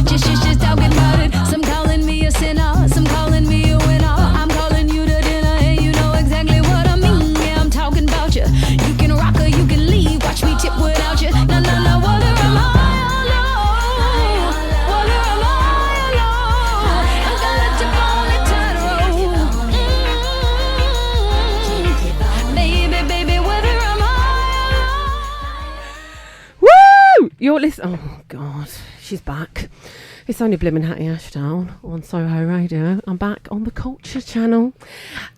Just talking about it. Some calling me a sinner, some calling me a winner. I'm calling you to dinner, and you know exactly what I mean. Yeah, I'm talking about you. You can rock or you can leave. Watch me tip without you. No, water am I? You're listening. Oh God, she's back. It's only blimmin' Hatty Ashdown on Soho Radio. I'm back on the Culture Channel,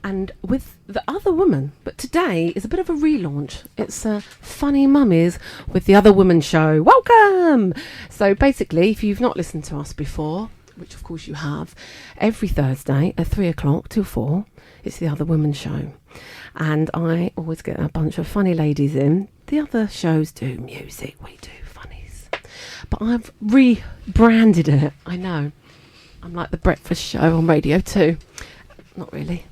and with the other woman. But today is a bit of a relaunch. It's Funny Mummies with the Other Woman show. Welcome. So basically, if you've not listened to us before, which of course you have, every Thursday at 3:00 till 4, it's the Other Woman show, and I always get a bunch of funny ladies in. The other shows do music. We do funnies. But I've rebranded it. I know. I'm like the breakfast show on Radio 2. Not really.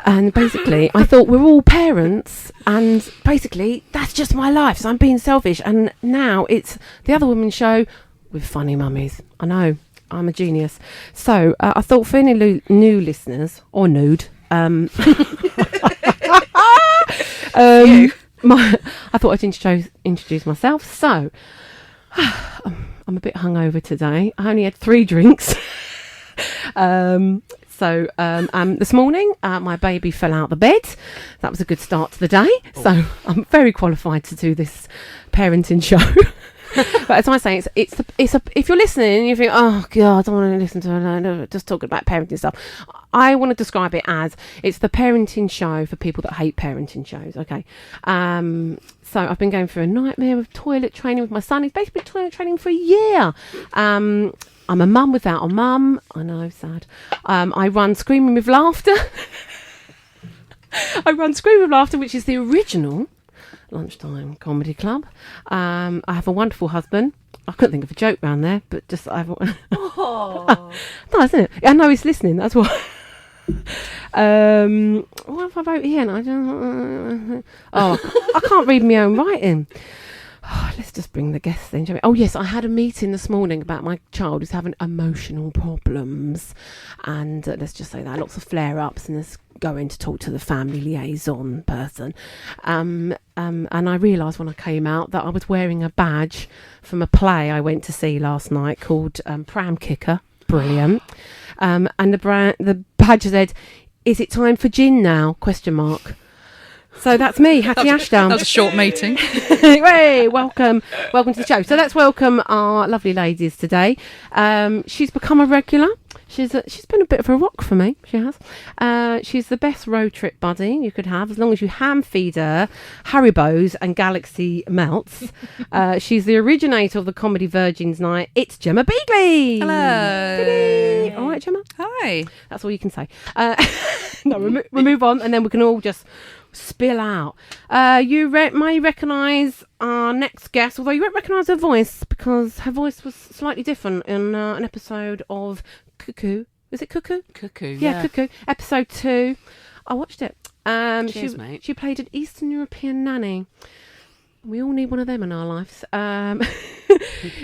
And basically, I thought we're all parents. And basically, that's just my life. So I'm being selfish. And now it's the Other Woman show with funny mummies. I know. I'm a genius. So I thought for any new listeners, or nude, I thought I'd introduce myself. So, I'm a bit hungover today. I only had 3 drinks. This morning, my baby fell out of the bed. That was a good start to the day. Oh. So, I'm very qualified to do this parenting show. But as I say, if you're listening and you think, oh God, I don't want to listen to just talking about parenting stuff, I want to describe it as it's the parenting show for people that hate parenting shows. Okay, so I've been going through a nightmare of toilet training with my son. He's basically been toilet training for a year. I'm a mum without a mum. I know, sad. I run Screaming with Laughter. Which is the original lunchtime comedy club. I have a wonderful husband. I couldn't think of a joke round there, but just oh, no, isn't it? I know he's listening. That's why. What have I wrote here? I can't read my own writing. Oh, let's just bring the guests in, shall we? Oh yes, I had a meeting this morning about my child who's having emotional problems, and let's just say that lots of flare-ups, and there's going to talk to the family liaison person, and I realised when I came out that I was wearing a badge from a play I went to see last night called Pram Kicker. Brilliant. And the badge said, "Is it time for gin now?" ? So that's me, Hatty Ashdown. That was a short meeting. Hey, welcome to the show. So let's welcome our lovely ladies today. She's become a regular. She's been a bit of a rock for me. She has. She's the best road trip buddy you could have, as long as you ham feed her Haribos and Galaxy Melts. She's the originator of the Comedy Virgins Night. It's Gemma Beagly. Hello. Good. All right, Gemma. Hi. That's all you can say. No, we'll move on, and then we can all just spill out. You may recognise our next guest, although you won't recognise her voice because her voice was slightly different in an episode of Cuckoo. Is it Cuckoo? Cuckoo. Yeah, Cuckoo. Episode 2. I watched it. Cheers, mate. She played an Eastern European nanny. We all need one of them in our lives.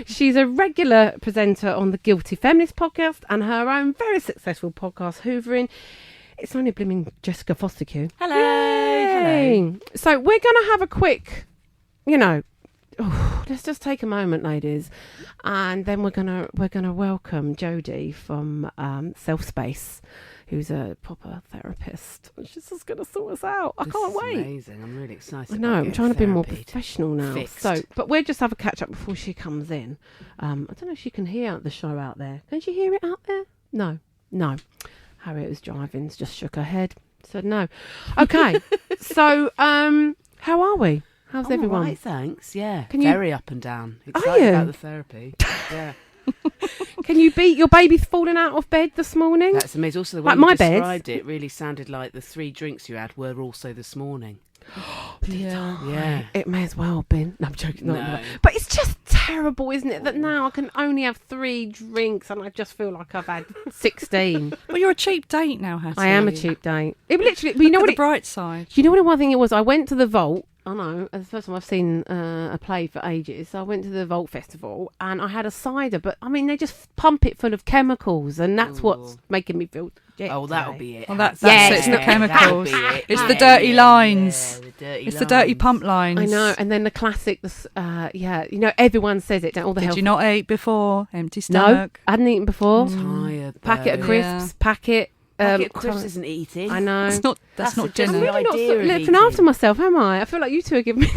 She's a regular presenter on the Guilty Feminist podcast and her own very successful podcast, Hoovering. It's only blooming Jessica Fostekew. Hello. Yay. Hello. So we're going to have a quick, let's just take a moment, ladies, and then we're gonna welcome Jodie from Self Space, who's a proper therapist. She's just going to sort us out. I can't wait. Amazing. I'm really excited. I know. I'm trying to be more therapied. professional now. Fixed. So, but we'll just have a catch up before she comes in. I don't know if she can hear the show out there. Can she hear it out there? No. Harriet was driving, just shook her head, said no. Okay, so how are we? How's everyone? All right, thanks. Yeah, Can you- very up and down. you? Excited about the therapy. Yeah, Can you beat your baby falling out of bed this morning? that's amazing. Also, the way Like you my bed. described it really sounded like the 3 drinks you had were also this morning. Yeah. It may as well have been. No, I'm joking. Not No. anyway. But it's just terrible, isn't it? That now I can only have 3 drinks and I just feel like I've had 16. Well, you're a cheap date now, Hattie. I am a cheap date. It literally, but you know Look what? at the bright side. You know what one thing it was? I went to the vault I know. It's the first time I've seen a play for ages. So I went to the Vault Festival and I had a cider, but I mean, they just pump it full of chemicals, and that's what's making me feel. Oh, that'll be it. Well, that's Yeah, it's the yeah, chemicals. that'll be it. It's Yeah, the dirty yeah, lines. yeah, the dirty It's the dirty lines. pump lines. I know. And then the classic, everyone says it. All the Did health. you not eat before? Empty No, stomach. I hadn't eaten before. Tired. Packet of though. crisps, packet. Packet of crisps isn't eating. I know. That's not a I'm dinner. really not idea of looking eating. after myself, am I? I feel like you two are giving me.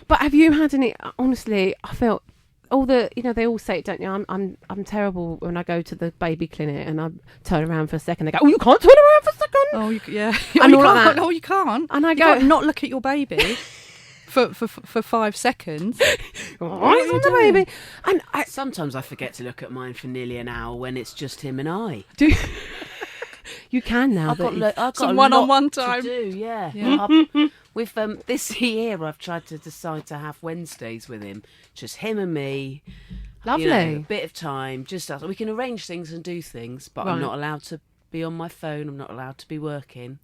But have you had any? Honestly, I felt all the. They all say it, don't you? I'm terrible when I go to the baby clinic and I turn around for a second. They go, "Oh, you can't turn around for a second." Oh, yeah. And you all like can't. that. No, you can't. And I You go, can't not look at your baby for 5 seconds. "Oh, it's on the baby." And Sometimes I forget to look at mine for nearly an hour when it's just him and I. do. You can now. I've got Some a one-on-one lot time. to do. Yeah. Yeah. With this year, I've tried to decide to have Wednesdays with him, just him and me. Lovely. A bit of time, just us. We can arrange things and do things, but I'm Right. not allowed to be on my phone. I'm not allowed to be working.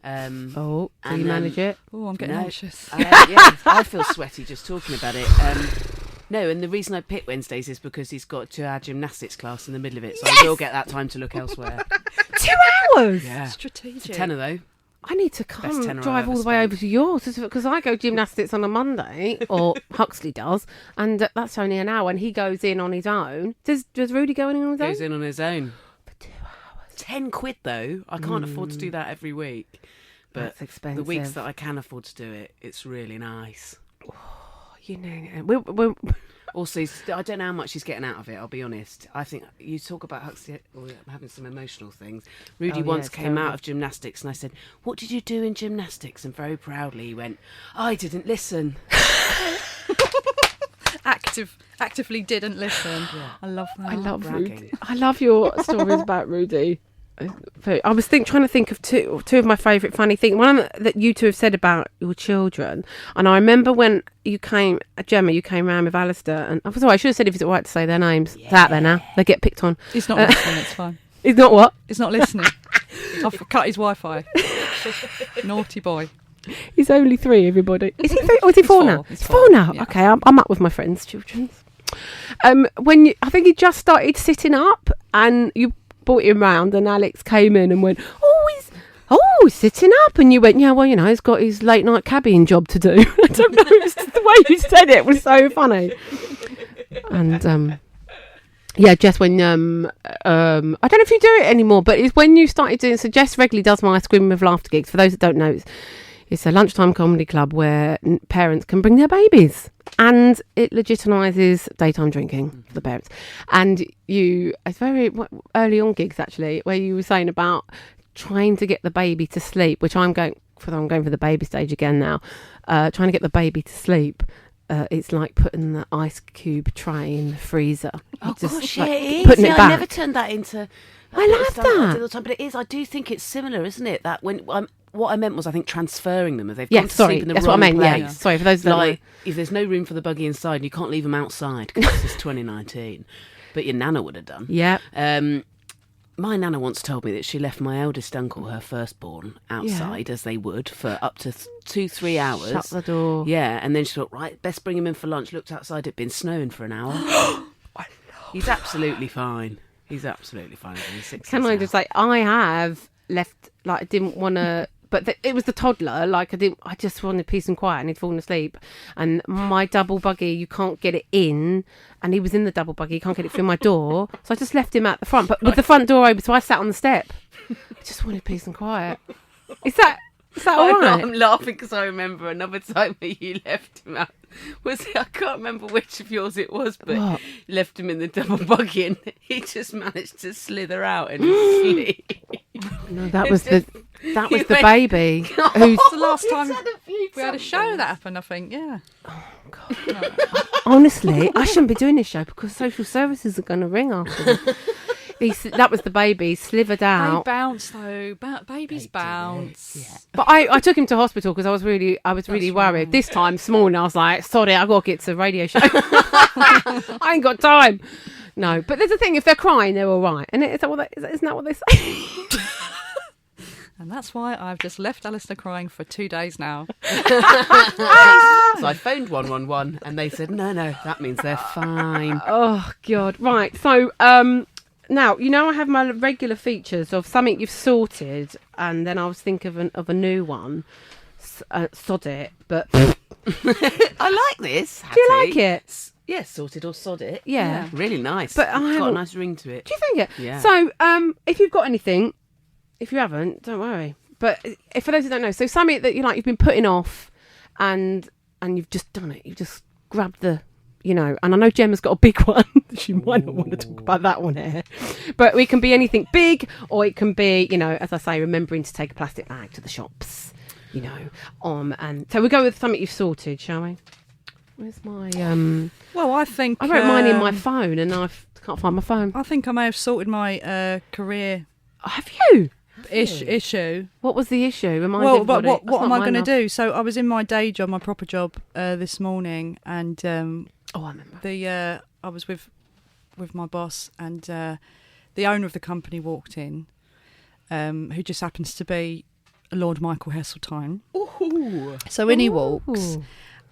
So and, you manage it. Oh, I'm getting No. anxious. I feel sweaty just talking about it. No, and the reason I picked Wednesdays is because he's got to our gymnastics class in the middle of it, so I will get that time to look elsewhere. 2 hours. Yeah, Strategic. it's a tenner though. I need to come tenner drive I've all the ever way spent. over to yours because I go gymnastics on a Monday, or Huxley does, and that's only an hour. And he goes in on his own. Does Rudy go in on his Goes own? in on his own. For 2 hours. £10 though. I can't afford to do that every week. But That's expensive. the weeks that I can afford to do it, it's really nice. We're Also, I don't know how much he's getting out of it, I'll be honest. I think you talk about Huxley having some emotional things. Rudy once it's came terrible. out of gymnastics and I said, "What did you do in gymnastics?" And very proudly he went, "I didn't listen." Actively didn't listen. I love that. I love bragging. Rudy. I love your stories about Rudy. I was trying to think of two of my favourite funny things. One that you two have said about your children, and I remember when you came, Gemma, you came round with Alistair, and I should have said if it's all right to say their names. It's out there now. They get picked on. He's not listening. It's fine. It's not what? He's not listening. I've cut his Wi-Fi. Naughty boy. He's only 3. Everybody. Is he 3 or is he 4 4. now? He's He's 4, 4 now. yeah. Okay, I'm up with my friends' children. I think he just started sitting up, and you brought him round, and Alex came in and went, he's sitting up, and you went, yeah, well, he's got his late night cabbying job to do. I don't know, it's just the way you said it was so funny. And Jess, when I don't know if you do it anymore, but it's when you started doing. So Jess regularly does my Screaming with Laughter gigs. For those that don't know, it's a lunchtime comedy club where parents can bring their babies, and it legitimises daytime drinking for the parents. And it's very early on gigs actually, where you were saying about trying to get the baby to sleep, which I'm going for the baby stage again now. Trying to get the baby to sleep. It's like putting the ice cube tray in the freezer. Oh Just, gosh, like, yeah, it is. putting it Yeah, back. I never turned that into. I love done that. all the time, but it is. I do think it's similar, isn't it? That when what I meant was, I think transferring them. If they've Yeah, gone to sorry, sleep in the that's wrong what I meant. place. Yeah, sorry for those that don't Like if there's no room for the buggy inside, and you can't leave them outside because this is 2019. But your nana would have done. Yeah. My nana once told me that she left my eldest uncle, her firstborn, outside as they would for up to 2-3 hours. Shut the door. Yeah, and then she thought, right, best bring him in for lunch. Looked outside, it'd been snowing for an hour. He's absolutely fine. He's absolutely fine. He's 6 Can I years just now. say, I have left, like, I didn't want to, but it was the toddler, like, I just wanted peace and quiet, and he'd fallen asleep, and my double buggy, you can't get it in, and he was in the double buggy, you can't get it through my door, so I just left him at the front, but with the front door open, so I sat on the step. I just wanted peace and quiet. Is that all right? I'm laughing because I remember another time that you left him out. I can't remember which of yours it was, but What? you left him in the double buggy and he just managed to slither out and sleep. No, that was the went- baby who's... It's the last time we we had a show that happened, I think. Yeah. Honestly, I shouldn't be doing this show because social services are going to ring after me. That was the baby, slivered They out. bounce though. Babies bounce. Yeah. But I took him to hospital because I was really worried. right. This time, this morning, I was like, sorry, I got to get to the radio show. I ain't got time. No, but there's a thing, if they're crying, they're all right. And isn't that what they say? And that's why I've just left Alistair crying for 2 days now. So I phoned 111 and they said, no, that means they're fine. Oh, God. Right. So, now, I have my regular features of something you've sorted, and then I was thinking of a new one. Sod it, but... I like this, Hattie. Do you like it? Yeah, sorted or sod it. Yeah. Really nice. But It's I got a haven't- nice ring to it. Do you think it? Yeah. So, if you've got anything, if you haven't, don't worry. But for those who don't know, so something that you've been putting off, and you've just done it. You've just grabbed the, and I know Gemma's got a big one. She might not want to talk about that one here, but it can be anything big, or it can be, as I say, remembering to take a plastic bag to the shops, and so we'll go with something you've sorted, shall we? Where's my Well, I think I wrote mine in my phone, and I can't find my phone. I think I may have sorted my career Have you? issue. What was the issue? Remind Well, everybody. but That's what not am I mine going to enough. do? So I was in my day job, my proper job, this morning, and Oh, I remember. I was with my boss, and the owner of the company walked in, who just happens to be Lord Michael Heseltine. Ooh. So in he walks, Ooh.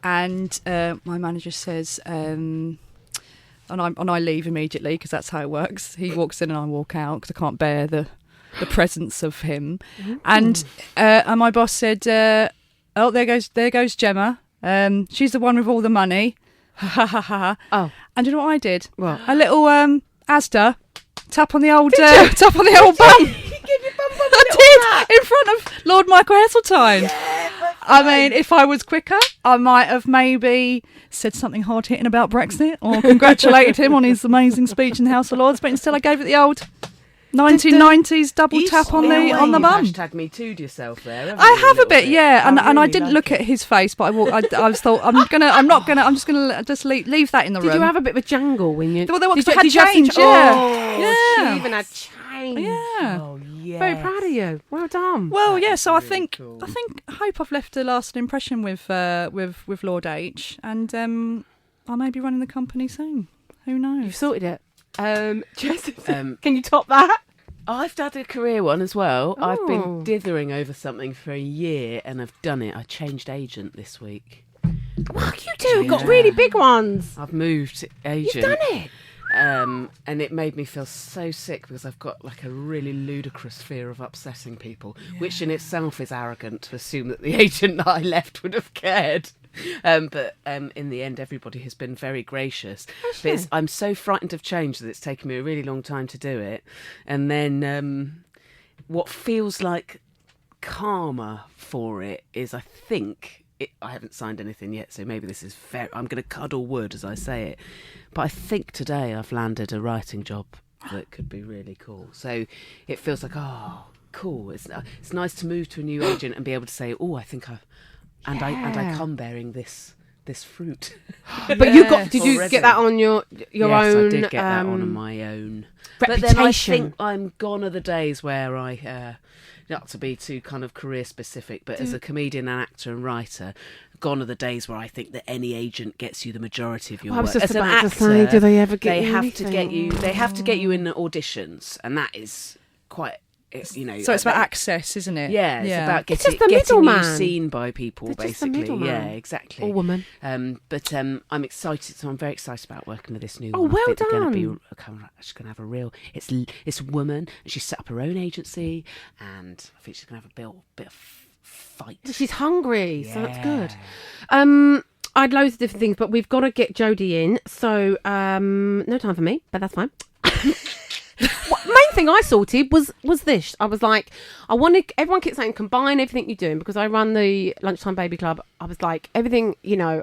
and my manager says, and I leave immediately because that's how it works. He walks in and I walk out because I can't bear the presence of him. And my boss said, "Oh, there goes Gemma. She's the one with all the money." Ha ha ha. Oh, And you know what I did? well. A little Asda tap on the old tap on the old bum. I did in front of Lord Michael Heseltine. I mean, if I was quicker, I might have maybe said something hard-hitting about Brexit or congratulated him on his amazing speech in the House of Lords. But instead, I gave it the old 1990s double tap on the bum. Hashtag me too'd yourself there. haven't I you, have a little bit, yeah, and I really didn't like look it. at his face, but I just thought I'm just gonna leave that in the Did room. you have a bit of a jangle when you? Well, they Did you- had did you have to change, ch- yeah. Oh, Yeah. she even had change. Yeah. Oh, yeah. Very proud of you. Well done. Well, That yeah. is So really cool. I hope I've left a lasting impression with Lord H, and I may be running the company soon. Who knows? You've sorted it. Jessica, Um, can you top that? I've had a career one as well. I've Oh. been dithering over something for a year and I've done it. I changed agent this week. What you two have got Yeah. really big ones. I've moved agent. You've done it. And it made me feel so sick because I've got like a really ludicrous fear of upsetting people, which in itself is arrogant to assume that the agent that I left would have cared. But in the end, everybody has been very gracious. But I'm so frightened of change that it's taken me a really long time to do it. And then what feels like karma for it is, I think... I haven't signed anything yet, so maybe this is fair. I'm going to cuddle wood as I say it. But I think today I've landed a writing job that could be really cool. So it feels like, oh, cool. It's nice to move to a new agent and be able to say, oh, I think I come bearing this fruit. But you got? Did you Already. get that on your Yes, own? I did get that on my own. But reputation. then I think I'm gone are the days where I, not to be too kind of career specific, but as a comedian and actor and writer, gone are the days where I think that any agent gets you the majority of your I was work. just As an about to actor, say, do they ever get they you have to anything? get you. They have to get you in the auditions, and that is quite. So it's about access, isn't it? Yeah, it's about It's getting, just the getting you middleman. seen by people, They're just the basically. Yeah, middleman. exactly. Or woman. But I'm excited, so I'm very excited about working with this new Oh, one. well I think they're done. she's going to have a real... It's a woman, and she's set up her own agency, and I think she's going to have a bit of fight. She's hungry, so that's good. Yeah. I had loads of different things, but we've got to get Jodie in. So no time for me, but that's fine. Main thing I sorted was this. I was like, everyone keeps saying combine everything you're doing, because I run the Lunchtime Baby Club. I was like, everything, I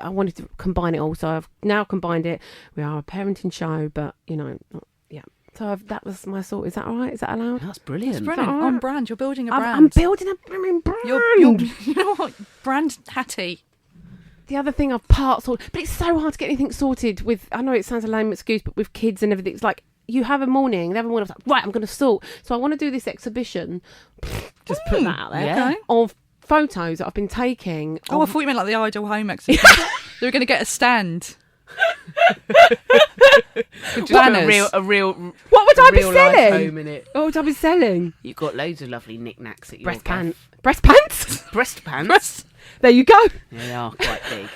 wanted to combine it all. So I've now combined it. We are a parenting show, but, yeah. So that was my sort. Is that all right? Is that allowed? That's brilliant. It's brilliant. Is that all right? On brand. You're building a brand. I'm building a brand. You're, you know what? Brand Hatty. The other thing I've part sorted, but it's so hard to get anything sorted with, I know it sounds a lame excuse, but with kids and everything, it's like, you have a morning, they have a morning, I was like, right, I'm going to sort. So I want to do this exhibition, just put that out there, Yeah. Okay. of photos that I've been taking. Oh, I of- thought you meant like the Ideal Home exhibition. They were going to get a stand. Just Banners. a real... What would I be real life selling? home in it. What would I be selling? You've got loads of lovely knickknacks at your Breast gaff. pants. Breast pants? Breast pants? There you go. They are quite big.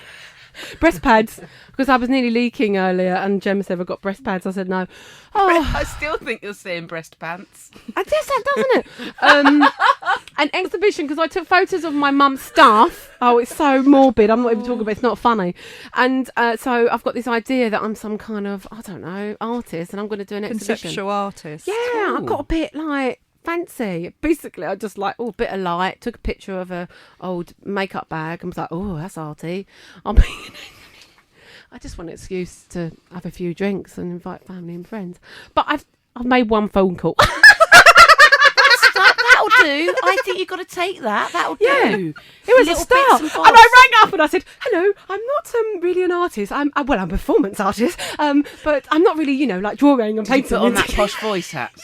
Breast pads. Because I was nearly leaking earlier and Gemma said, I've got breast pads. I said, no. Oh, I still think you're saying breast pants. I guess that doesn't it? An exhibition, because I took photos of my mum's stuff. Oh, it's so morbid. I'm not even talking about it. It's not funny. And so I've got this idea that I'm some kind of, I don't know, artist and I'm going to do an exhibition. Conceptual artist. Yeah, I Cool. got a bit like fancy. Basically, I just like, a bit of light, took a picture of a old makeup bag and was like, oh, that's arty. I just want an excuse to have a few drinks and invite family and friends. But I've made one phone call. That'll do. I think you've got to take that. That'll do. It was a Little start. bits And and I bobs. rang up and I said, hello, I'm not really an artist. I'm a performance artist. But I'm not really, like drawing and Did you painting. put on that posh voice hat? Yeah.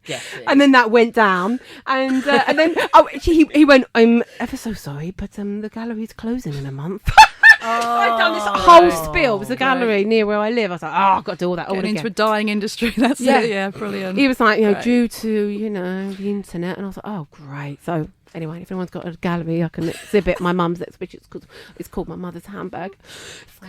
Yes, it And then that went down, and then he went, I'm ever so sorry, but the gallery's closing in a month. I've done this whole spiel. It was a gallery near where I live. I was like, I've got to do all that all Getting again. into a dying industry. That's Yeah. it. Yeah, brilliant. He was like, Right. due to, the internet. And I was like, oh, great. So anyway, if anyone's got a gallery, I can exhibit my mum's exhibition. It's called My Mother's Handbag. It's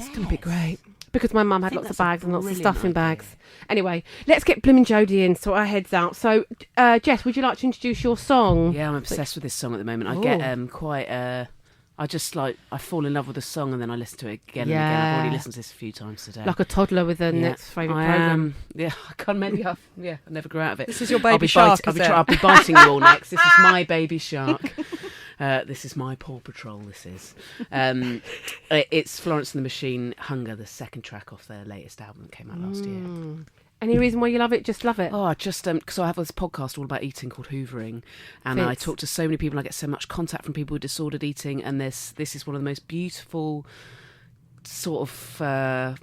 going to be great. Because my mum had lots of bags and lots of stuff in bags. Anyway, let's get Bloomin' Jodie in, so our heads out. So, Jess, would you like to introduce your song? Yeah, I'm obsessed with this song at the moment. I get quite... I just I fall in love with the song and then I listen to it again and again. I've already listened to this a few times today. Like a toddler with a next favourite programme. Yeah, I can't. Maybe I never grew out of it. This is your baby shark, is it? I'll be biting you all next. This is my baby shark. This is my Paw Patrol. This is. It's Florence and the Machine, Hunger, the second track off their latest album that came out last year. Any reason why you love it? Just love it. Oh, just because I have this podcast all about eating called Hoovering, and I talk to so many people. I get so much contact from people with disordered eating, and this is one of the most beautiful sort of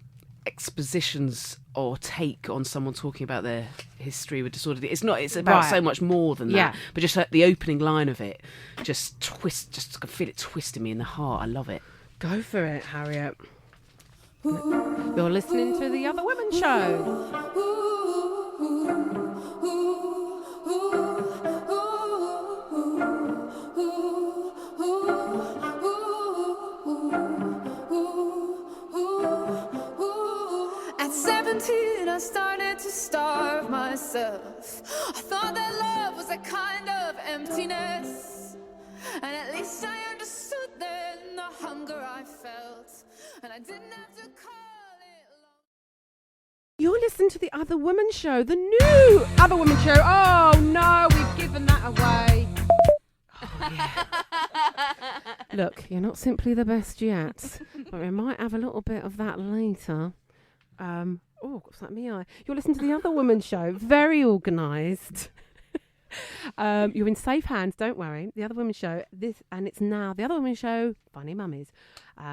expositions or take on someone talking about their history with disordered eating. It's about so much more than that. Yeah. But just the opening line of it, I can feel it twisting me in the heart. I love it. Go for it, Harriet. You're listening to The Other Women Show. At 17, I started to starve myself. I thought that love was a kind of emptiness, and at least I understood then the hunger I felt, and I didn't have to call it love. You're listening to The Other Women Show, the new Other Women Show. Oh, no, we've given that away. Oh, yeah. Look, you're not simply the best yet, but we might have a little bit of that later. What's that, me eye? You're listening to The Other Women Show, very organised. You're in safe hands, don't worry. The Other Women Show, it's now The Other Women Show, Funny Mummies.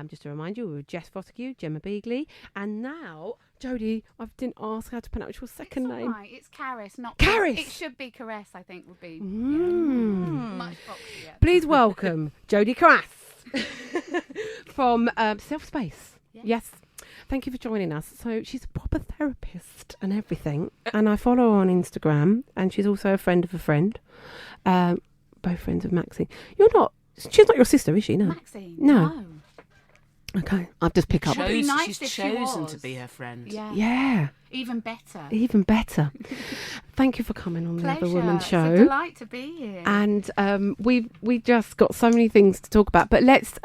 Just to remind you, we were Jessica Fostekew, Gemma Beagly, and now, Jodie, I didn't ask how to pronounce your second name. Right, it's Carris, not Carris. It should be Caress, I think, would be Mm. much boxier. Please welcome Jodie Carris from Self Space. Yes. Thank you for joining us. So she's a proper therapist and everything, and I follow her on Instagram, and she's also a friend of a friend. Both friends of Maxine. She's not your sister, is she? No. Maxine? No. Okay, I've just picked up. Would be nice She's if she chosen was. to be her friend. Yeah. Yeah, Even better. even better. Thank you for coming on Pleasure. the Other Women It's a Show. delight to be here. And we just got so many things to talk about. But let's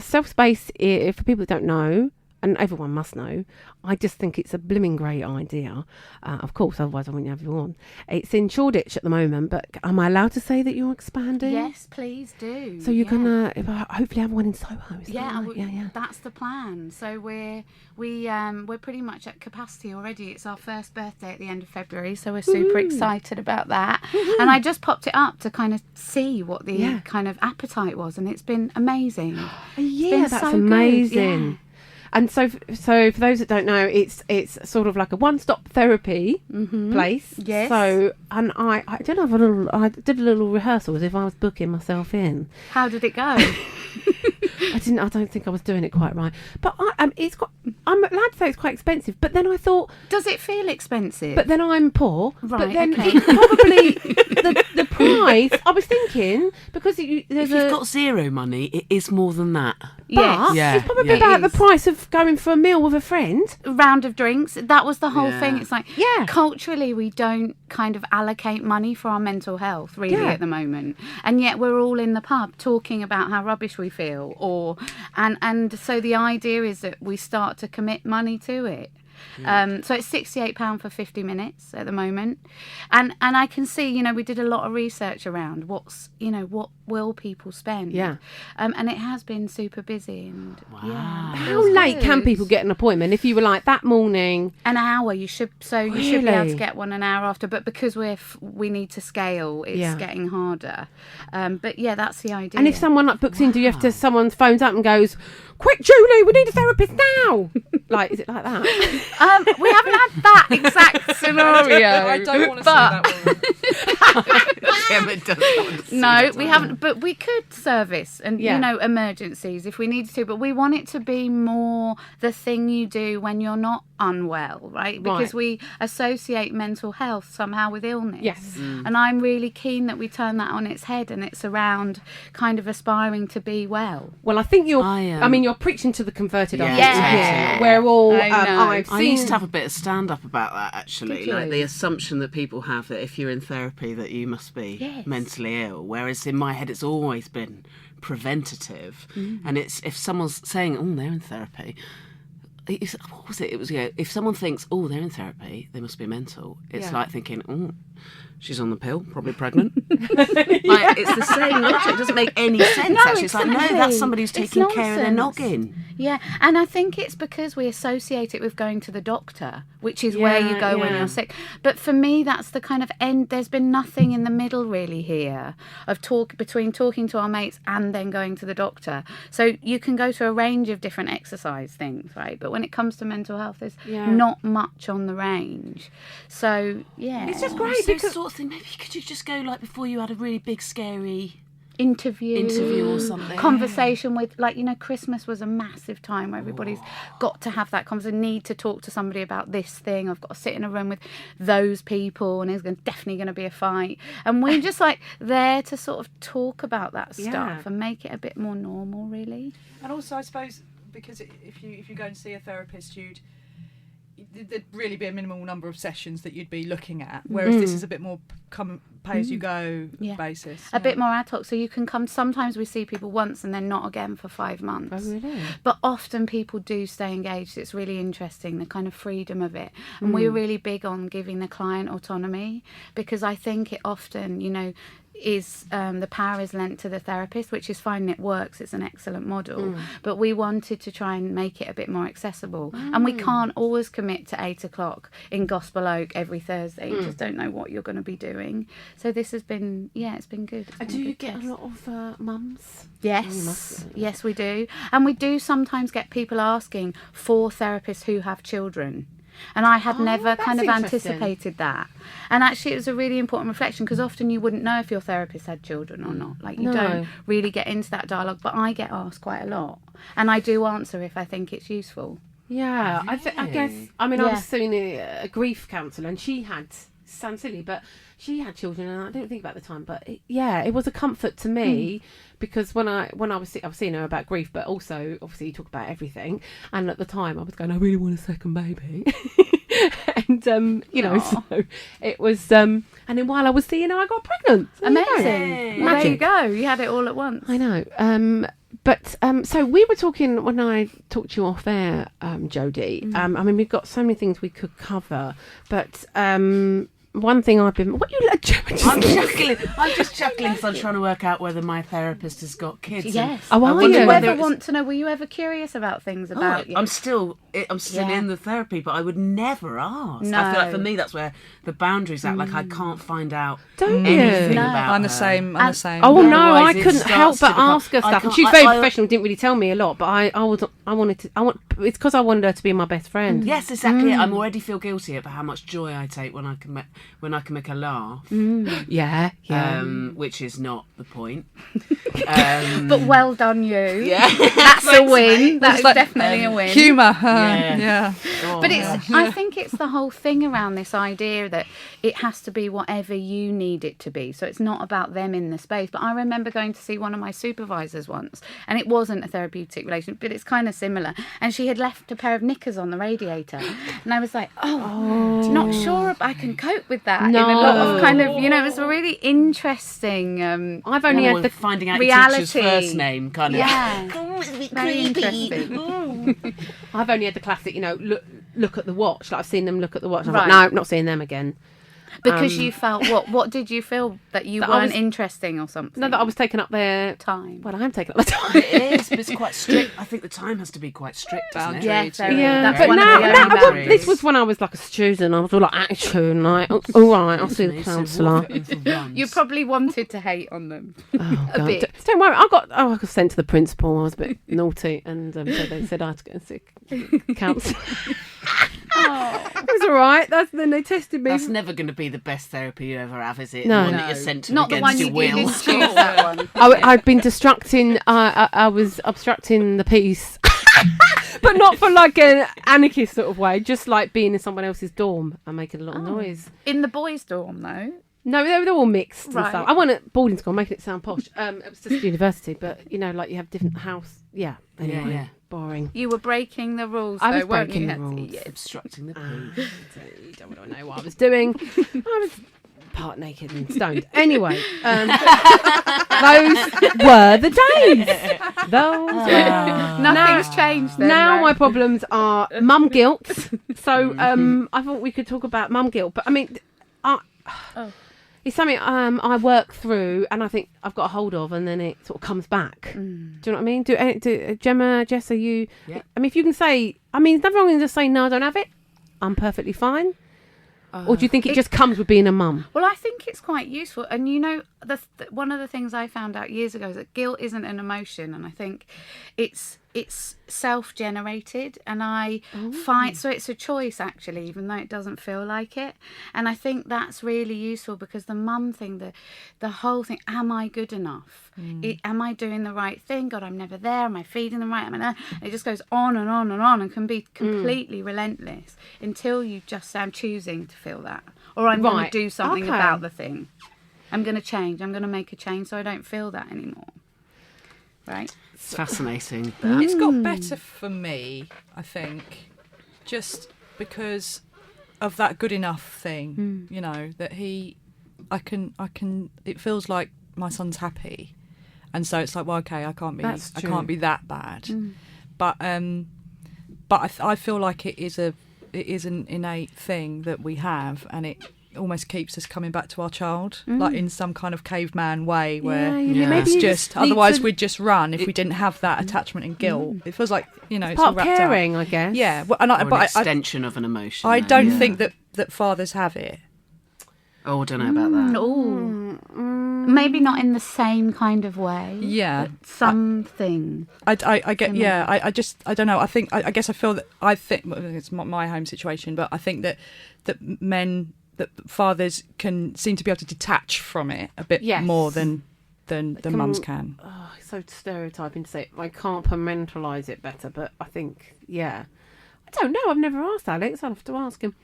Self Space, for people that don't know, and everyone must know, I just think it's a blooming great idea. Of course, otherwise I wouldn't have you on. It's in Shoreditch at the moment, but am I allowed to say that you're expanding? Yes, please do. So you're gonna hopefully have one in Soho. Is that right? Yeah. That's the plan. So we're pretty much at capacity already. It's our first birthday at the end of February, so we're super excited about that. And I just popped it up to kind of see what the kind of appetite was, and it's been amazing. Yeah, been that's so good, amazing. yeah. And so for those that don't know, it's sort of like a one-stop therapy place. Yes. So, and I did a little rehearsal as if I was booking myself in. How did it go? I don't think I was doing it quite right. But I'm allowed to say it's quite expensive. But then I thought, Does it feel expensive? but then I'm poor. Right, But then okay. it's probably the price. I was thinking because there's If you've got zero money, it is more than that. but Yeah, it's probably yeah. about It the price of going for a meal with a friend. round of drinks. That was the whole Yeah. thing. It's like, Yeah. culturally, we don't kind of allocate money for our mental health really Yeah. at the moment, and yet we're all in the pub talking about how rubbish we feel, and so the idea is that we start to commit money to it. So it's £68 for 50 minutes at the moment, and I can see, we did a lot of research around what will people spend, and it has been super busy, and How late can people get an appointment? If you were like that morning, an hour? You should be able to Really? get one an hour after, but because we need to scale, it's getting harder. But yeah, that's the idea. and if someone like books in, do you have to? Someone phones up and goes, "Quick, Julie, we need a therapist now!" Like, is it like that? we haven't had that exact scenario. I don't want to say that one. Gemma doesn't want to see No, it. we haven't, but we could service and emergencies if we needed to, but we want it to be more the thing you do when you're not unwell, right? Because we associate mental health somehow with illness. Yes. And I'm really keen that we turn that on its head, and it's around kind of aspiring to be well. Well, I think you're. I, I mean, you're preaching to the converted. Yeah. aren't Yeah. you? We're all. I know. I've I seen. used to have a bit of stand-up about that, actually. Did Like you? the assumption that people have that if you're in therapy that you must be mentally ill, whereas in my head it's always been preventative. And it's if someone's saying, "Oh, they're in therapy," what was it? It was if someone thinks, "Oh, they're in therapy, they must be mental." It's like thinking, "Oh, she's on the pill, probably pregnant." Like, it's the same logic. It doesn't make any sense. No, actually, it's like, no, exactly. that's somebody who's It's taking care of their nonsense. noggin. Yeah, and I think it's because we associate it with going to the doctor, which is where you go when you're sick. But for me, that's the kind of end. There's been nothing in the middle really here of between talking to our mates and then going to the doctor. So you can go to a range of different exercise things, right? But when it comes to mental health, there's not much on the range. So yeah, It's just great So because sort of thing. Maybe could you just go like before you had a really big scary interview or something. conversation with, like, Christmas was a massive time where everybody's got to have that conversation, need to talk to somebody about this thing. I've got to sit in a room with those people, and there's definitely going to be a fight, and we're just like there to sort of talk about that stuff and make it a bit more normal, really. And also, I suppose, because if you go and see a therapist, there'd really be a minimal number of sessions that you'd be looking at, whereas this is a bit more pay as you go basis. A bit more ad hoc, so you can come. Sometimes we see people once and then not again for 5 months. Oh, really? But often people do stay engaged. It's really interesting, the kind of freedom of it. And we're really big on giving the client autonomy, because I think it often, is the power is lent to the therapist, which is fine, it works, it's an excellent model, but we wanted to try and make it a bit more accessible, and we can't always commit to 8 o'clock in Gospel Oak every Thursday. You just don't know what you're going to be doing, so this has been it's been good. It's been Do a you good get test. a lot of mums? Yes, we do, and we do sometimes get people asking for therapists who have children. And I had never that's kind of interesting. anticipated that. And actually, it was a really important reflection, because often you wouldn't know if your therapist had children or not. Like, you don't really get into that dialogue. But I get asked quite a lot. And I do answer if I think it's useful. Yeah, I guess. I mean, I was seeing a grief counsellor, and she had, sounds silly, but she had children, and I didn't think about the time. But it was a comfort to me, because when I was seeing her about grief, but also obviously you talk about everything. And at the time, I was going, I really want a second baby, and so it was. And then while I was seeing her, I got pregnant. There you go. Amazing. Well, there you go. You had it all at once. I know. But so we were talking when I talked to you off air, Jodie. I mean, we've got so many things we could cover, but one thing I've been... What you let Gemma just... I'm just chuckling because I'm trying to work out whether my therapist has got kids. Yes. Oh, are Did you? you whether ever it's- want to know? Were you ever curious about things about you? I'm still Yeah. in the therapy, but I would never ask. No. I feel like for me that's where the boundaries at. Like I can't find out Don't you? anything No. about I'm the her. same. I'm the same. Oh no, I Otherwise it couldn't starts help to but become- ask her I stuff. can't- She was very I- professional, didn't really tell me a lot, but it's because I wanted her to be my best friend. Yes, exactly. I already feel guilty about how much joy I take when I can make her laugh, Yeah. which is not the point. But well done, you. Yeah, That's a win. That is like, definitely a win. Humour. Yeah. Yeah. But I think it's the whole thing around this idea that it has to be whatever you need it to be. So it's not about them in the space. But I remember going to see one of my supervisors once, and it wasn't a therapeutic relationship, but it's kind of similar. And she had left a pair of knickers on the radiator. And I was like, not sure if I can cope with that. No. In a lot of kind of, it was a really interesting I've only had the finding out reality. your teacher's first name, kind of. Yeah. Very interesting. I've only had the classic, look at the watch. Like I've seen them look at the watch. I'm Right. like, no, not seeing them again. Because you felt what did you feel that you That I weren't was- interesting or something? No, that I was taking up their time. Well, I am taking up the time. It is, but it's quite strict. I think the time has to be quite strict, doesn't it? Yeah, very. Yeah, That's but one now, of the only boundaries. this was when I was like a student. I was all like attitude, and like, all right, I'll see the counsellor. You probably wanted to hate on them. Oh, a God. bit. Don't worry, I got sent to the principal. I was a bit naughty, and so they said I had to go and see a counsellor. It was all right. Then they tested me. That's never going to be the best therapy you ever have, is it? No. The one No. that you're sent to Not the against one your you will. didn't choose that one. I'd been distracting. I was obstructing the peace, but not for like an anarchist sort of way. Just like being in someone else's dorm and making a lot of noise. In the boys' dorm, though. No, they're all mixed. Right. And stuff. I went at boarding school, making it sound posh. It was just university, but like you have different house. Yeah. Anyway, yeah. boring. You were breaking the rules, I was though, weren't breaking you, the Hetty? rules. Yeah. Obstructing the peace. You don't want to know what I was doing. I was part naked and stoned. Anyway, those were the days. Those were. Nothing's changed then, Now right? my problems are mum guilt. So I thought we could talk about mum guilt, but I mean, it's something I work through, and I think I've got a hold of, and then it sort of comes back. Do you know what I mean? Do Gemma, Jess, are you? Yeah. I mean, if you can say, I mean, there's nothing wrong in just saying no, I don't have it. I'm perfectly fine. Or do you think it just comes with being a mum? Well, I think it's quite useful. And one of the things I found out years ago is that guilt isn't an emotion, and I think it's self-generated, and I find so it's a choice actually, even though it doesn't feel like it. And I think that's really useful because the mum thing, the whole thing, am I good enough? Am I doing the right thing? God, I'm never there. Am I feeding them right? Am I there? It just goes on and on and on, and can be completely relentless until you just say, I'm choosing to feel that, or I'm going to do something about the thing. I'm going to change. I'm going to make a change so I don't feel that anymore. Right? It's fascinating. It's got better for me, I think, just because of that good enough thing. That I can. It feels like my son's happy, and so it's like, well, okay, I can't be that bad. But I feel like it is an innate thing that we have, and it almost keeps us coming back to our child, like in some kind of caveman way, where maybe it's you just need otherwise to- we'd just run if we didn't have that attachment and guilt. It feels like it's Part all of wrapped caring, up. I guess. Yeah, well, Or an but I extension of an emotion. I then, don't yeah. think that fathers have it. Oh, I don't know about that. Maybe not in the same kind of way. Yeah. But something. I get, yeah, I don't know. I guess I feel that, well, it's my home situation, but I think that fathers can seem to be able to detach from it a bit more than mums can. Oh, it's so stereotyping to say I can't compartmentalise it better, but I think, I don't know. I've never asked Alex. I'll have to ask him.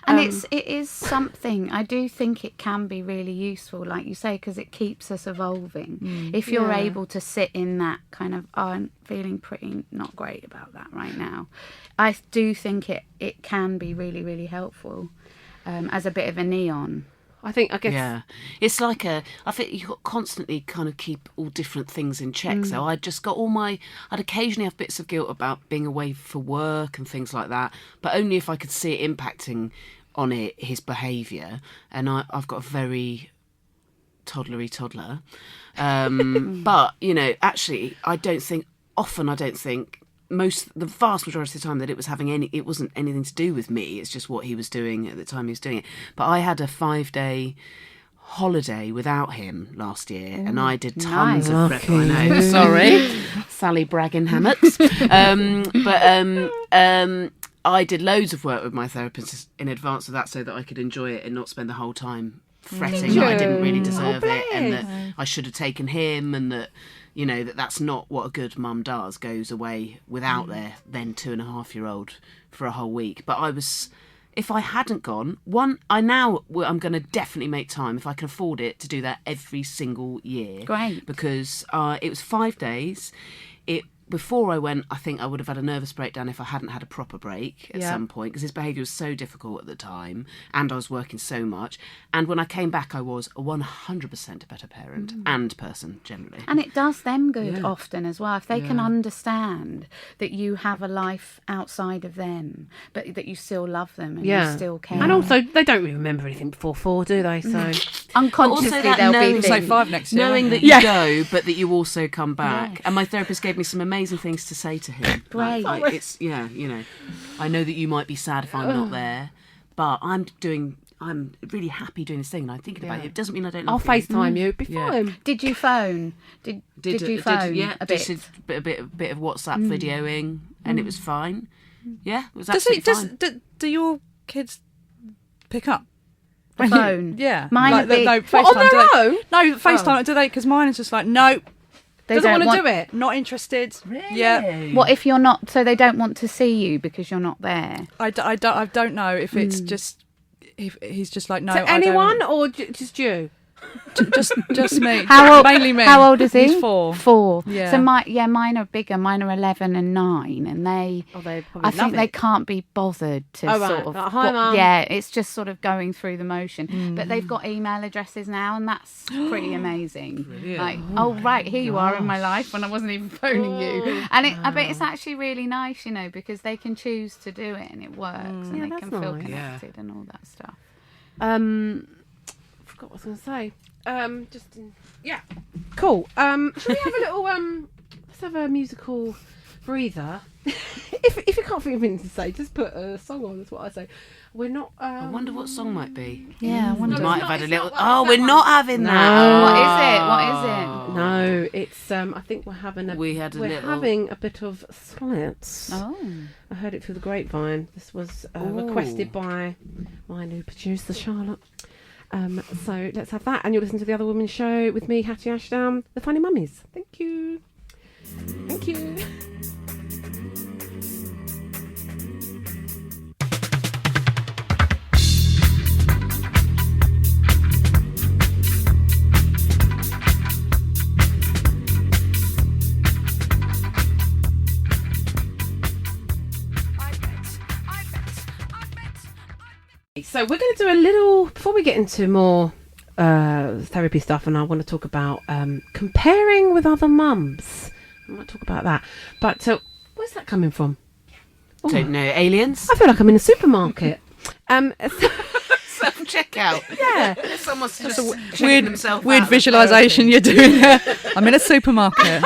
And it is something. I do think it can be really useful, like you say, because it keeps us evolving. If you're able to sit in that kind of, I'm feeling pretty not great about that right now, I do think it can be really, really helpful as a bit of a neon. I guess. Yeah, it's like I think you got constantly kind of keep all different things in check. So I just got I'd occasionally have bits of guilt about being away for work and things like that, but only if I could see it impacting on it his behaviour, and I've got a very toddlery toddler. But, you know, actually, I don't think the vast majority of the time that it wasn't anything to do with me. It's just what he was doing at the time he was doing it. But I had a 5-day holiday without him last year, and I did tons of prep. I know, sorry, Sally bragging hammocks. I did loads of work with my therapist in advance of that, so that I could enjoy it and not spend the whole time fretting that I didn't really deserve it, and that I should have taken him, and that, you know, that's not what a good mum does, goes away without their then 2.5-year-old for a whole week. But if I hadn't gone, I'm going to definitely make time, if I can afford it, to do that every single year. Great. Because it was 5 days. Before I went, I think I would have had a nervous breakdown if I hadn't had a proper break at some point, because his behaviour was so difficult at the time, and I was working so much. And when I came back, I was 100% a better parent and person, generally. And it does them good often as well. If they can understand that you have a life outside of them, but that you still love them and you still care. And also, they don't really remember anything before 4, do they? So unconsciously, that they'll be Say things. 5 next year. Knowing that you go, but that you also come back. And my therapist gave me some amazing things to say to him. Great. Like, it's, you know, I know that you might be sad if I'm not there, but I'm really happy doing this thing, and I'm thinking about it. It doesn't mean I don't I'll love you. FaceTime you. Be fine. Did you phone? Did you phone a bit? Just a bit of WhatsApp videoing, and it was fine. Yeah, it was Does absolutely fine. do your kids pick up? The phone? Yeah. Mine like, would be- no, What, on FaceTime, do their they? own? No, FaceTime, do they? Because mine is just like, no, They Doesn't don't want to do it. not interested. Really? Yeah. What if you're not? So they don't want to see you because you're not there. I don't know if it's just, if he's just like, no, To I don't. anyone or just you? Just me. Mainly me. How old is he? He's 4. 4. Yeah. So mine are bigger. Mine are 11 and 9, and they. They probably I love think they it. can't be bothered to Oh, right. sort of. Like, hi, Mum. Yeah, it's just sort of going through the motion. But they've got email addresses now, and that's pretty amazing. Brilliant. Like, oh right, here you are in my life when I wasn't even phoning you. And I bet it's actually really nice, you know, because they can choose to do it and it works, and Yeah, they that's can feel nice. connected and all that stuff. Forgot what I was going to say. Cool. Shall we have a little let's have a musical breather. if you can't think of anything to say, just put a song on. That's what I say. We're not. I wonder what song might be. Yeah, I wonder. We might have had a it's little. not that We're one. not having that. No. What is it? No, it's. I think we're having a. We had a we're little- having a bit of silence. Oh. I heard it through the grapevine. This was requested by my new producer, Charlotte. So let's have that. And you'll listen to The Other Women's Show with me, Hatty Ashdown, The Funny Mummies. Thank you. Thank you. So we're going to do a little, before we get into more therapy stuff, and I want to talk about comparing with other mums. I might talk about that. But where's that coming from? Oh, Don't know. Aliens? I feel like I'm in a supermarket. Self-checkout. Yeah. Someone's just checking themselves Weird out. visualization you're doing there. I'm in a supermarket.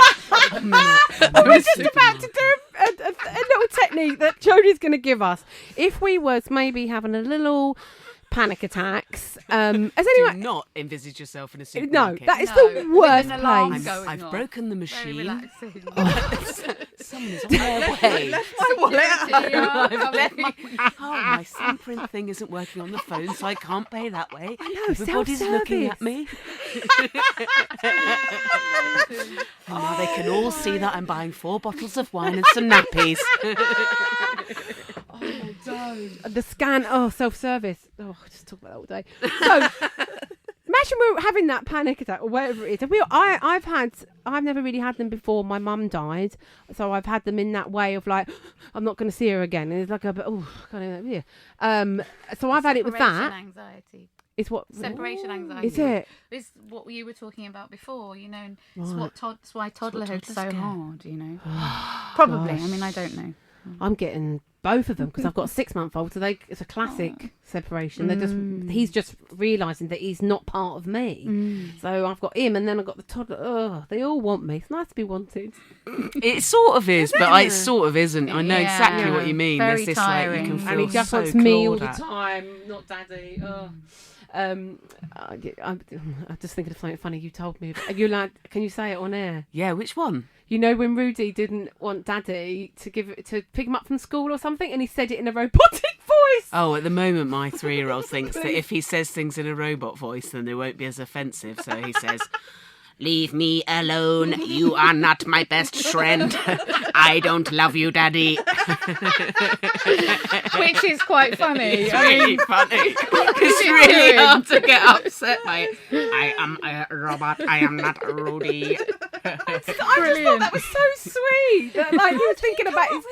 I was just about to do a little technique that Jodie's going to give us. If we was maybe having a little panic attacks, has Do anyone... not envisage yourself in a No, supermarket. that is the worst With an alarm place. going I've on. broken the Very machine. relaxing. Someone is on their way. I've left my thumbprint thing isn't working on the phone, so I can't pay that way. I know, Everybody's looking at me. And now they can all see that I'm buying 4 bottles of wine and some nappies. The scan, self-service. Oh, I just talk about that all day. So, imagine we're having that panic attack or whatever it is. And I've never really had them before. My mum died, so I've had them in that way of like, I'm not going to see her again. And it's like so I've had it with that. Anxiety. It's what Separation anxiety. Is it? It's what you were talking about before, you know, and Right. it's why toddlerhood's so toddlers get. hard, you know. Probably. I mean, I don't know. I'm getting both of them, because I've got a 6-month-old, so it's a classic separation. He's just realising that he's not part of me. So I've got him, and then I've got the toddler. Oh, they all want me. It's nice to be wanted. It sort of is, but it sort of isn't. I know exactly what you mean. Very There's this tiring. like you can And feel he just so wants me all clawed the at. time, not daddy. Oh. I'm just thinking of something funny you told me. You like? Can you say it on air? Yeah, which one? You know when Rudy didn't want Daddy to pick him up from school or something, and he said it in a robotic voice. Oh, at the moment, my 3-year-old thinks that if he says things in a robot voice, then they won't be as offensive. So he says, "Leave me alone. You are not my best friend. I don't love you, Daddy." Which is quite funny. It's really funny. It's really hard to get upset by it. I am a robot. I am not Rudy. I just thought that was so sweet. That, like, he was thinking about his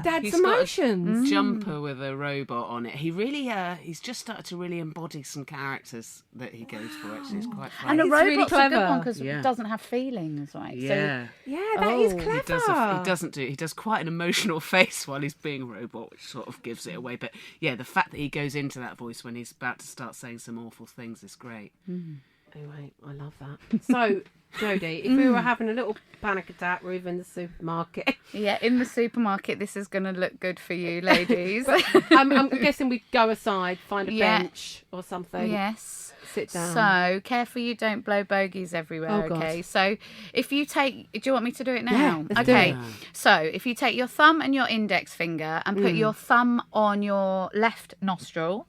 dad's He's got a emotions. jumper with a robot on it. He really, he's just started to really embody some characters that he goes for. Actually, it's quite fun. And a It's robot's really a good clever. one because Yeah. it doesn't have feelings, right? Yeah. Yeah, that is Oh, clever. He does quite an emotional face while he's being a robot, which sort of gives it away. But yeah, the fact that he goes into that voice when he's about to start saying some awful things is great. Anyway, I love that. So, Jodie, if we were having a little panic attack, we're in the supermarket. Yeah, in the supermarket, this is going to look good for you, ladies. I'm guessing we'd go aside, find a Yeah. bench or something. Yes. Sit down. So, careful you don't blow bogies everywhere, Oh, God. okay? So, if you take... Do you want me to do it now? Yeah, let's do okay. it. So, if you take your thumb and your index finger and put your thumb on your left nostril,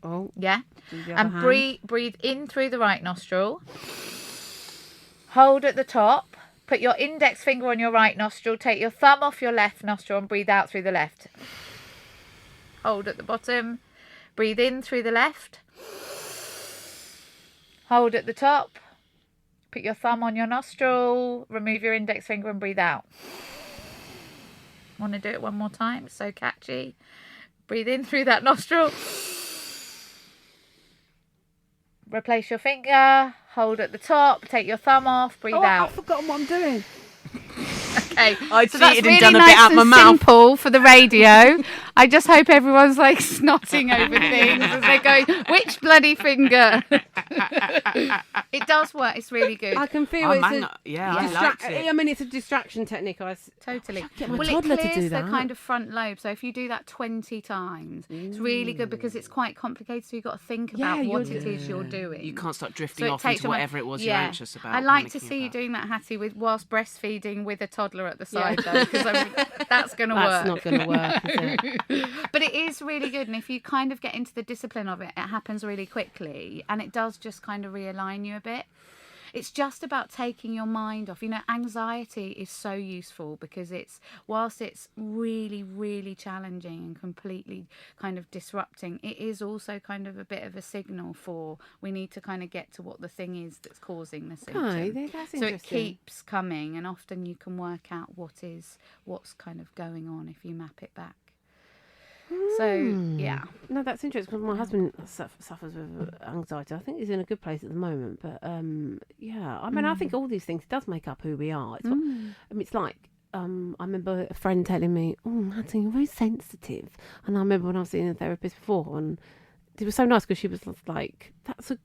Oh, yeah? the other And hand. breathe in through the right nostril. Hold at the top. Put your index finger on your right nostril. Take your thumb off your left nostril and breathe out through the left. Hold at the bottom. Breathe in through the left. Hold at the top. Put your thumb on your nostril. Remove your index finger and breathe out. Want to do it one more time? It's so catchy. Breathe in through that nostril. Replace your finger. Hold at the top. Take your thumb off. Breathe out. I've forgotten what I'm doing. Okay, I so that's cheated really and done a nice bit out and my mouth. simple for the radio. I just hope everyone's like snotting over things as they're going, which bloody finger? It does work. It's really good. I can feel Oh, it's man, a yeah, I liked it. I mean, it's a distraction technique. Totally. get my Well, toddler it to clears do the that. kind of front lobe. So if you do that 20 times, it's really good because it's quite complicated. So you've got to think about Yeah, what you're- it is you're doing. You can't start drifting So it off takes into a while. whatever it was you're anxious about. I like to panicking see you about. doing that, Hattie, whilst breastfeeding with a toddler at the side, though, because that's going to work. That's not going to work, is it? But it is really good, and if you kind of get into the discipline of it, it happens really quickly, and it does just kind of realign you a bit. It's just about taking your mind off. You know, anxiety is so useful because whilst it's really, really challenging and completely kind of disrupting, it is also kind of a bit of a signal for we need to kind of get to what the thing is that's causing the symptom. Okay, that's So it interesting. keeps coming, and often you can work out what's kind of going on if you map it back. So, yeah. No, that's interesting because my husband suffers with anxiety. I think he's in a good place at the moment. But, yeah, I mean, I think all these things does make up who we are. It's I mean, it's like, I remember a friend telling me, "Oh, Hattie, you're very sensitive." And I remember when I was seeing a therapist before, and it was so nice because she was like, "That's a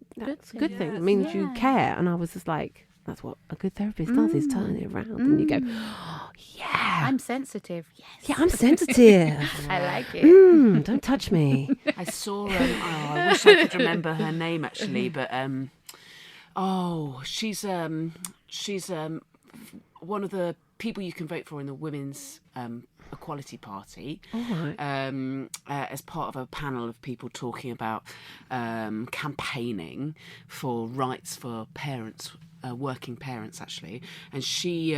good thing. It means you care." And I was just like, "That's what a good therapist does, is turn it around." And you go, "Oh, yeah, I'm sensitive. Yes. yeah, I'm sensitive. I like it. Don't touch me." I saw I wish I could remember her name actually, but she's one of the people you can vote for in the Women's Equality Party. All right. As part of a panel of people talking about campaigning for rights for parents, working parents actually, and she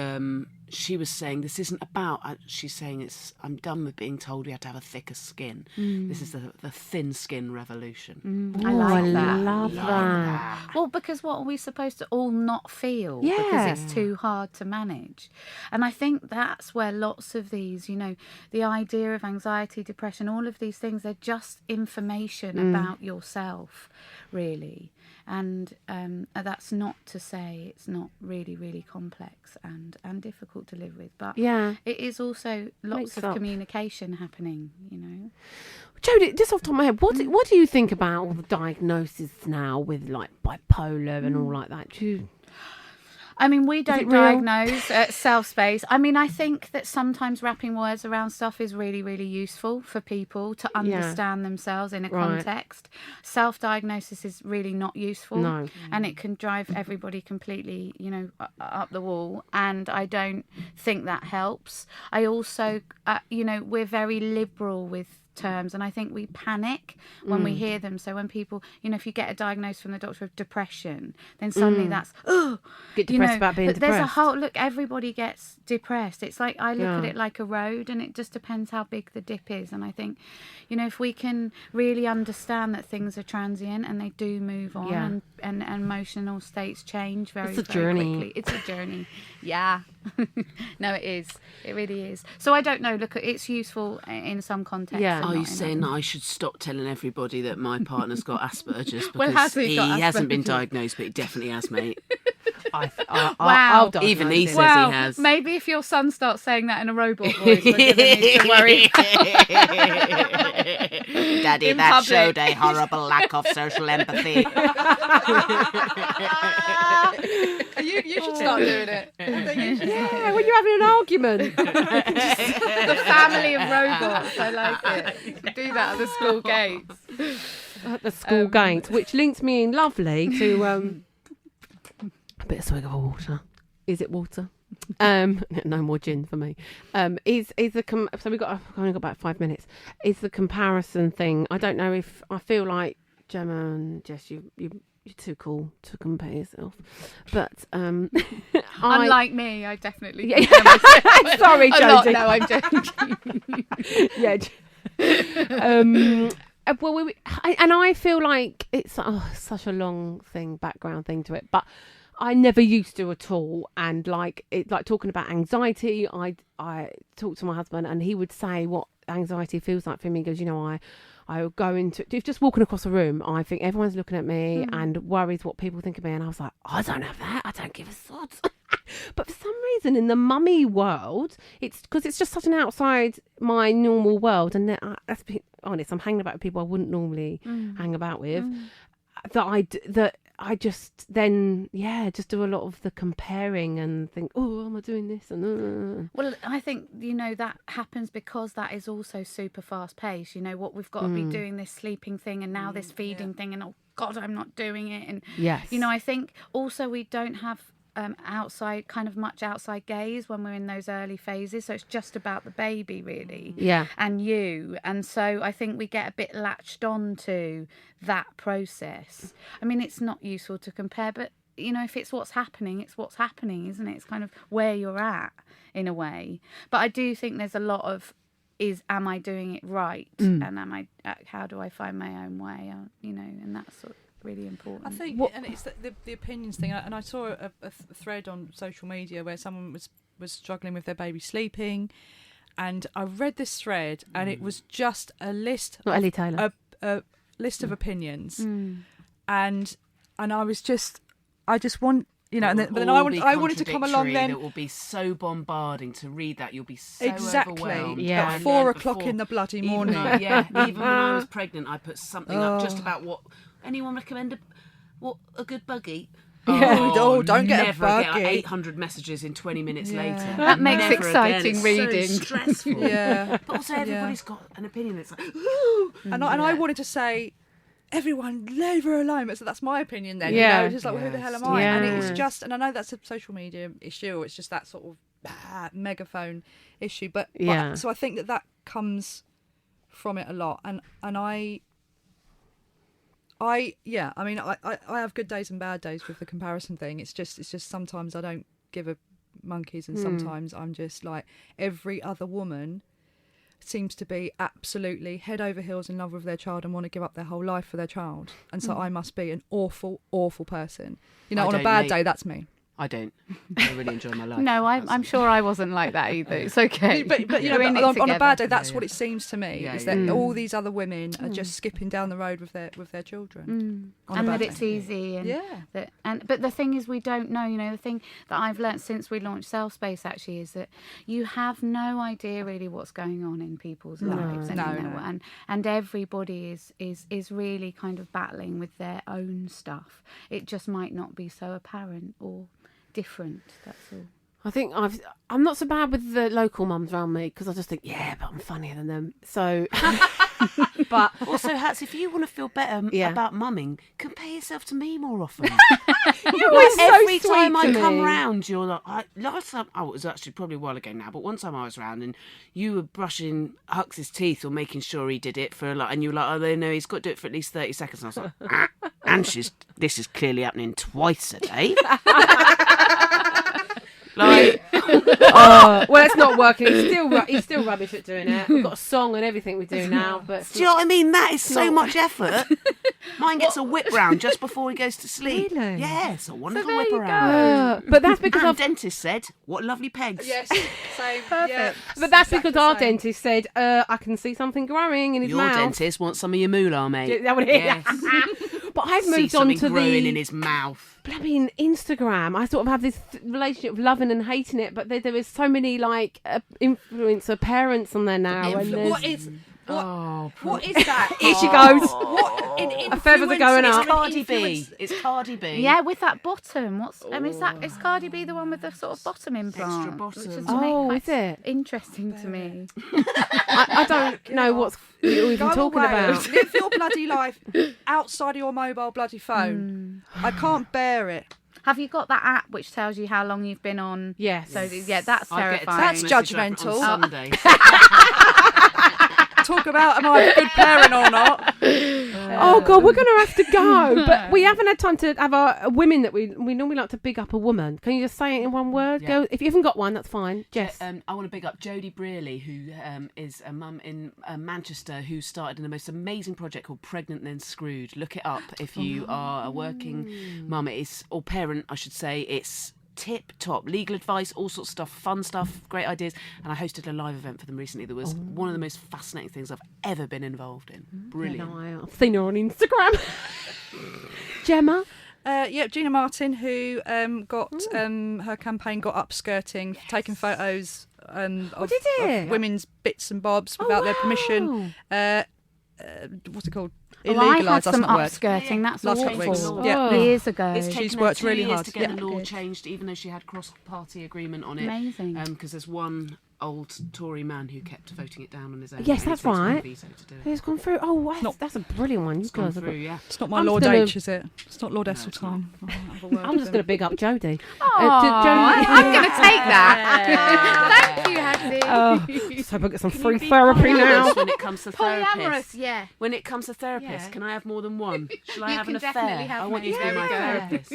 was saying this isn't about. She's saying I'm done with being told we have to have a thicker skin. This is the thin skin revolution. I like I that. love that. Well, because what are we supposed to all not feel? Yeah. Because it's too hard to manage. And I think that's where lots of these, you know, the idea of anxiety, depression, all of these things, they're just information about yourself, really. And that's not to say it's not really, really complex and difficult difficult to live with. But Yeah. it is also lots Makes of up. communication happening, you know. Jodie, just off the top of my head, what do you think about all the diagnoses now with like bipolar and all like that? Do you... I mean, we it don't real? diagnose self-space. I mean, I think that sometimes wrapping words around stuff is really, really useful for people to understand themselves in a Right. context. Self-diagnosis is really not useful. No. And it can drive everybody completely, you know, up the wall. And I don't think that helps. I also, you know, we're very liberal with terms, and I think we panic when we hear them. So when people, you know, if you get a diagnosis from the doctor of depression, then suddenly that's Get depressed about being but there's a depressed. whole look. Everybody gets depressed. It's like I look at Yeah. it like a road, and it just depends how big the dip is. And I think, you know, if we can really understand that things are transient and they do move on, Yeah. and emotional states change very, It's a very journey. quickly. It's a journey. Yeah. No, it is. It really is. So I don't know. Look, it's useful in some contexts. Yeah. and Are not you in saying that others. I should stop telling everybody that my partner's got Asperger's because Well, has he got hasn't been Asperger's? diagnosed, but he definitely has, mate. Wow. I'll diagnose Even he him. says Wow. he has. Maybe if your son starts saying that in a robot voice, we're going to need to worry. Daddy, In that public. showed a horrible lack of social empathy. You should start doing it. Yeah, when you're having an argument. The family of robots. I like it. You can do that at the school gates. At the school gate, which links me in lovely to a bit of swig of water. Is it water? No more gin for me. So I've only got about 5 minutes. Is the comparison thing? I don't know if I feel like Gemma and Jess, you're too cool to compare yourself, but Unlike me, I definitely. Yeah. compare myself Sorry, a lot. Jodie. No, I'm joking. Yeah. I feel like it's such a long thing, background thing to it, but I never used to at all. And like talking about anxiety, I talked to my husband, and he would say what anxiety feels like for me. He goes, you know, I will go into if just walking across a room, I think everyone's looking at me and worries what people think of me, and I was like, I don't have that. I don't give a sod. But for some reason, in the mummy world, it's because it's just such an outside my normal world, and let's be honest, I'm hanging about with people I wouldn't normally hang about with. That I just then just do a lot of the comparing and think, oh, am I doing this? And Well, I think, you know, that happens because that is also super fast paced. You know, what we've got to be doing this sleeping thing and now this feeding thing, and oh God, I'm not doing it. And yes, you know, I think also we don't have much outside gaze when we're in those early phases, so it's just about the baby really, and you, and so I think we get a bit latched on to that process. I mean, it's not useful to compare, but you know, if it's what's happening, it's what's happening, isn't it? It's kind of where you're at in a way. But I do think there's a lot of am I doing it right, and how do I find my own way, you know, and that's sort of really important. I think, and it's the opinions thing. And I saw a thread on social media where someone was struggling with their baby sleeping, and I read this thread, and it was just a list, not Ellie Taylor, a list of opinions, and I just want. You know, and then I wanted to come along then. It will be so bombarding to read that. You'll be so overwhelmed. Yeah. At 4 o'clock in the bloody morning. Even when I was pregnant, I put something up just about what anyone recommend a good buggy. Don't get a never buggy. Get 800 messages in 20 minutes later. That makes Never exciting again. reading. It's so stressful. Yeah. But also everybody's got an opinion. It's like, And I wanted to say, everyone, leave her alone. So that's my opinion then. Yeah. You know, it's just like, well, who the hell am I? Yeah. And it was just, and I know that's a social media issue, or it's just that sort of megaphone issue. But so I think that comes from it a lot. And I mean, I have good days and bad days with the comparison thing. It's just sometimes I don't give a monkeys, and sometimes I'm just like, every other woman seems to be absolutely head over heels in love with their child and want to give up their whole life for their child, and so I must be an awful person, you know. On a bad day, that's me. I don't. I really enjoy my life. No, I'm sure I wasn't like that either. It's okay. But you We're in it know, on a together. bad day, that's what it seems to me. Yeah, is yeah. that all these other women are just skipping down the road with their children. On a And bad that day. it's easy. And Yeah. But the thing is, we don't know. You know, the thing that I've learnt since we launched Self Space actually is that you have no idea really what's going on in people's lives. And, No, you know, no. and everybody is really kind of battling with their own stuff. It just might not be so apparent or different. That's all. I think I'm not so bad with the local mums around me because I just think, yeah, but I'm funnier than them. So, but Also, Hats, if you want to feel better Yeah. about mumming, compare yourself to me more often. you're always so Every sweet time I to come me. round, you're like, last time, it was actually probably a while ago now, but one time I was round and you were brushing Hux's teeth or making sure he did it for and you were like, oh, no, he's got to do it for at least 30 seconds. And I was like, and this is clearly happening twice a day. Like, Well, it's not working. He's still rubbish at doing it. We've got a song and everything we do now, but do you know what I mean? That is so much effort. Mine gets a whip round just before he goes to sleep. Really? Yeah, it's a wonderful there whip you around. but that's because And I've. dentist said, what lovely pegs. Yes, same. Perfect. Yeah, But that's exactly because our the same. dentist said I can see something growing in his Your mouth. dentist wants some of your moolah, mate. Is that what it is? Yes. But I've See moved on something to growing in the his mouth. blooming Instagram. I sort of have this relationship of loving and hating it, but there is so many like influencer parents on there now. And there's- What is Oh, what is that? Here she goes. What in A feathers are going influence- up. It's Cardi B. It's Cardi B. Yeah, with that bottom. Is Cardi B the one with the sort of bottom implant? bottom. Which is Oh, quite is it? interesting to me. I don't know what you're even Go talking away. about. Live your bloody life outside of your mobile bloody phone. I can't bear it. Have you got that app which tells you how long you've been on? Yes. So yeah, that's I get a terrifying. text That's message judgmental. on Sunday. Talk about am I a good parent or not? Oh God, we're going to have to go. But we haven't had time to have our women that we normally like to big up a woman. Can you just say it in one word? Yeah. Go. If you haven't got one, that's fine. Jess. I want to big up Jodie Brearley, who is a mum in Manchester who started in the most amazing project called Pregnant Then Screwed. Look it up if you are a working mum. It is, or parent, I should say. It's tip top legal advice, all sorts of stuff, fun stuff, great ideas. And I hosted a live event for them recently that was one of the most fascinating things I've ever been involved in. Brilliant. No, I've seen her on Instagram. Gemma. Gina Martin, who got her campaign got upskirting, taking photos of, did it? of women's bits and bobs without their permission. What's it called? Oh, I had Illegalise, that's some not a word. upskirting. That's Last couple of weeks. awful. Yeah. Years ago. It's She's taken worked her 2 really years hard. to get Yeah. the law Good. changed, even though she had cross-party agreement on it. Amazing. Because there's one old Tory man who kept voting it down on his own. Yes, and that's he takes one right. veto to do it. Who's gone through? Oh, that's a brilliant one. You It's gone guys have through, got. yeah. It's not my I'm Lord just gonna- H, is it? It's not Lord Esseltine. I'm just going to big up Jodie. I'm going to take that. Thank you, Hattie. So I get some Can free you be therapy now. polyamorous when it comes to Polyamorous, therapists? yeah. When it comes to therapists, Yeah. can I have more than one? Shall I You have can an affair? definitely have I want you to many. be my There we go. therapist.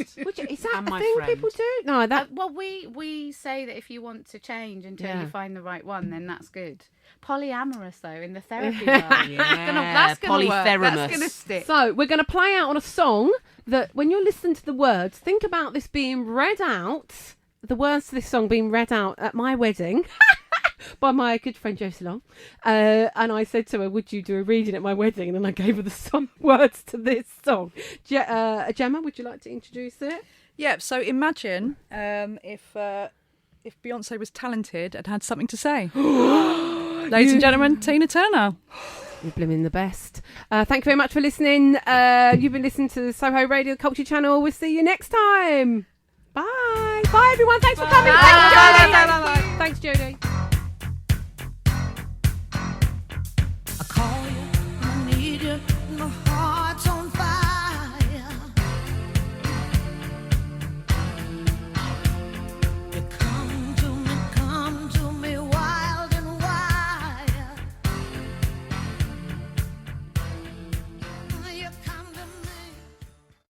Is that And a my thing friend. people do? No, that. Well, we say that if you want to change until Yeah. you find the right one, then that's good. Polyamorous, though, in the therapy world. Yeah, That's going to work. That's polythermous. going to stick. So we're going to play out on a song that when you're listening to the words, think about this being read out, the words to this song being read out at my wedding by my good friend Jessica. And I said to her, would you do a reading at my wedding? And then I gave her the words to this song. Gemma, would you like to introduce it? Yeah, so imagine if Beyonce was talented and had something to say. Ladies and gentlemen, Tina Turner. You're blooming the best. Thank you very much for listening. You've been listening to the Soho Radio Culture Channel. We'll see you next time. Bye. Bye, everyone. Thanks for coming. Bye. Thanks, Jodie. Bye. Bye. Bye. Thanks, Jodie.